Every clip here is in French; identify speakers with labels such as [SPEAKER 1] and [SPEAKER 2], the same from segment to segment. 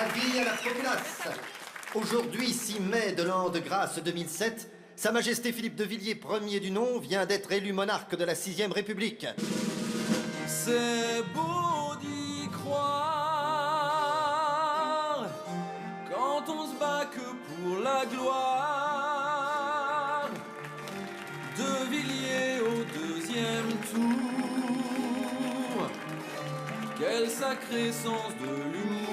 [SPEAKER 1] Avis à la populace. Aujourd'hui, 6 mai de l'an de grâce 2007, Sa Majesté Philippe de Villiers, premier du nom, vient d'être élu monarque de la 6e République.
[SPEAKER 2] C'est beau d'y croire quand on se bat que pour la gloire. De Villiers au 2e tour, quel sacré sens de l'humour.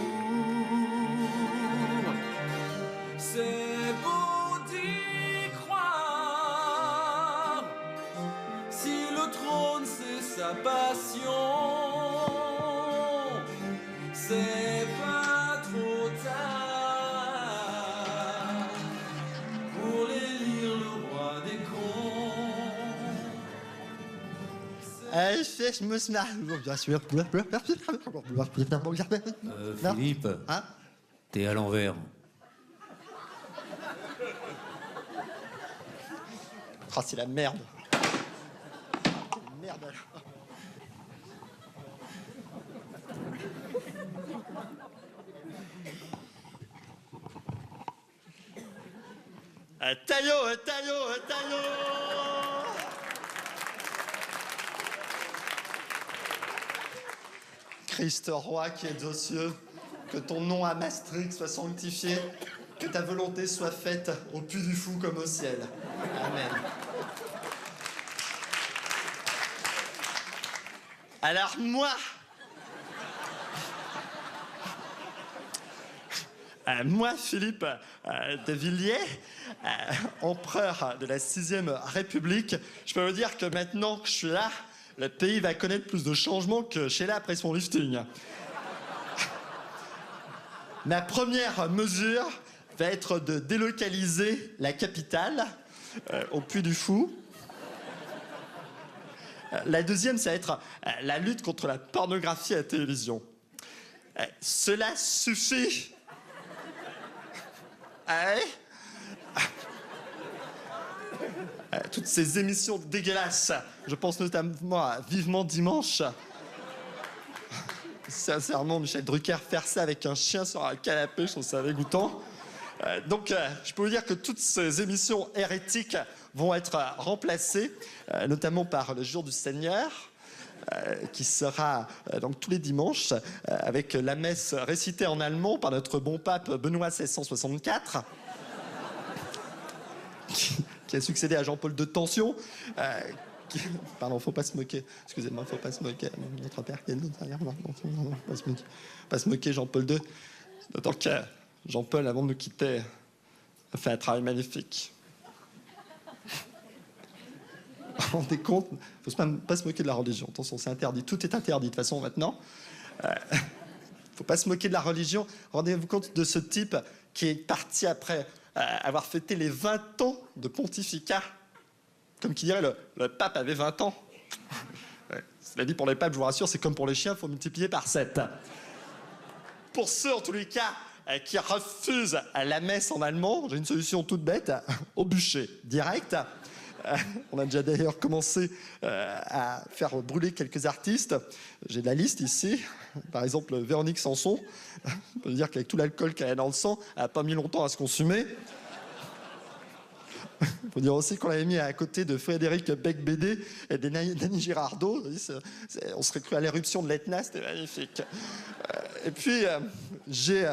[SPEAKER 2] C'est beau d'y croire, si le trône c'est sa passion, c'est pas trop tard pour élire le roi des cons.
[SPEAKER 3] Philippe,
[SPEAKER 1] Hein?
[SPEAKER 3] t'es à l'envers.
[SPEAKER 1] Oh, c'est la merde. Merde alors. Taillot. Christ roi qui es aux cieux, que ton nom à Maastricht soit sanctifié, que ta volonté soit faite au Puy du Fou comme au ciel. Amen. Alors moi, Philippe de Villiers, empereur de la 6e République, je peux vous dire que maintenant que je suis là, le pays va connaître plus de changements que Sheila après son lifting. Ma première mesure va être de délocaliser la capitale au Puy du Fou. La deuxième, ça va être la lutte contre la pornographie à la télévision. Cela suffit. Toutes ces émissions dégueulasses. Je pense notamment à Vivement Dimanche. Sincèrement, Michel Drucker, faire ça avec un chien sur un canapé, je trouve ça dégoûtant. Donc, je peux vous dire que toutes ces émissions hérétiques vont être remplacées, notamment par le Jour du Seigneur, qui sera donc tous les dimanches, avec la messe récitée en allemand par notre bon pape Benoît 1664, qui a succédé à Jean-Paul II Tension. Pardon, faut pas se moquer. Excusez-moi, faut pas se moquer. Notre père qui est derrière. Non, pas se moquer, Jean-Paul II. D'autant que Jean-Paul, avant de nous quitter, a fait un travail magnifique. Vous vous rendez compte ? Faut pas se moquer de la religion. Attention, c'est interdit. Tout est interdit de toute façon maintenant. Faut pas se moquer de la religion. Rendez-vous compte de ce type qui est parti après avoir fêté les 20 ans de pontificat. Comme qui dirait, le pape avait 20 ans. Ouais. Cela dit, pour les papes, je vous rassure, c'est comme pour les chiens, il faut multiplier par 7. Pour ceux, en tous les cas, qui refusent la messe en allemand, j'ai une solution toute bête, au bûcher, direct. On a déjà d'ailleurs commencé à faire brûler quelques artistes. J'ai de la liste ici. Par exemple, Véronique Sanson. On peut dire qu'avec tout l'alcool qu'elle a dans le sang, elle n'a pas mis longtemps à se consumer. Il faut dire aussi qu'on l'avait mis à côté de Frédéric Becbédé et de Dany Girardot. On serait cru à l'éruption de l'Etna, c'était magnifique. Et puis, j'ai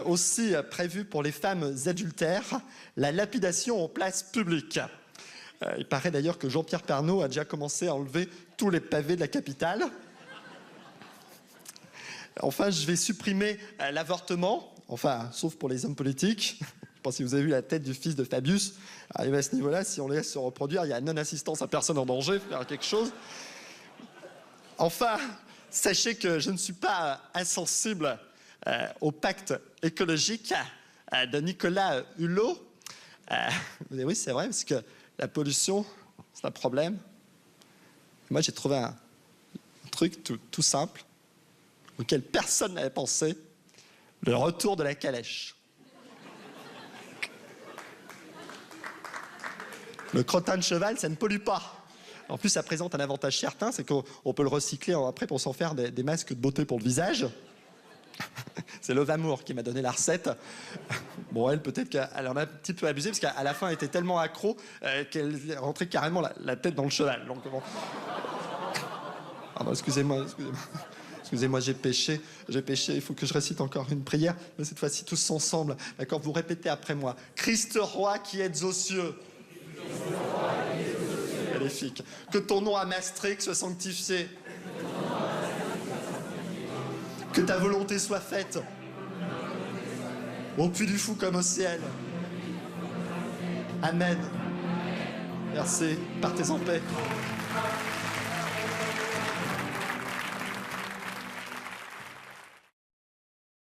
[SPEAKER 1] aussi prévu pour les femmes adultères la lapidation en place publique. Il paraît d'ailleurs que Jean-Pierre Pernaut a déjà commencé à enlever tous les pavés de la capitale. Enfin, je vais supprimer l'avortement, enfin, sauf pour les hommes politiques. Je ne sais pas si vous avez vu la tête du fils de Fabius. Arrivé à ce niveau-là, si on les laisse se reproduire, il y a non-assistance à personne en danger, il faut faire quelque chose. Enfin, sachez que je ne suis pas insensible au pacte écologique de Nicolas Hulot. Oui, c'est vrai, parce que la pollution, c'est un problème. Moi, j'ai trouvé un truc tout simple, auquel personne n'avait pensé, le retour de la calèche. Le crottin de cheval, ça ne pollue pas. En plus, ça présente un avantage certain, c'est qu'on peut le recycler après pour s'en faire des masques de beauté pour le visage. C'est Love Amour qui m'a donné la recette. Bon, elle, peut-être qu'elle en a un petit peu abusé, parce qu'à la fin, elle était tellement accro qu'elle rentrait carrément la tête dans le cheval. Donc, bon. Pardon, excusez-moi, j'ai péché, il faut que je récite encore une prière, mais cette fois-ci tous ensemble. D'accord, vous répétez après moi. Christ roi qui êtes aux cieux. Magnifique. Que ton nom à Maastricht soit sanctifié. Que ta volonté soit faite, au puits du fou comme au ciel. Amen. Merci. Partez en paix.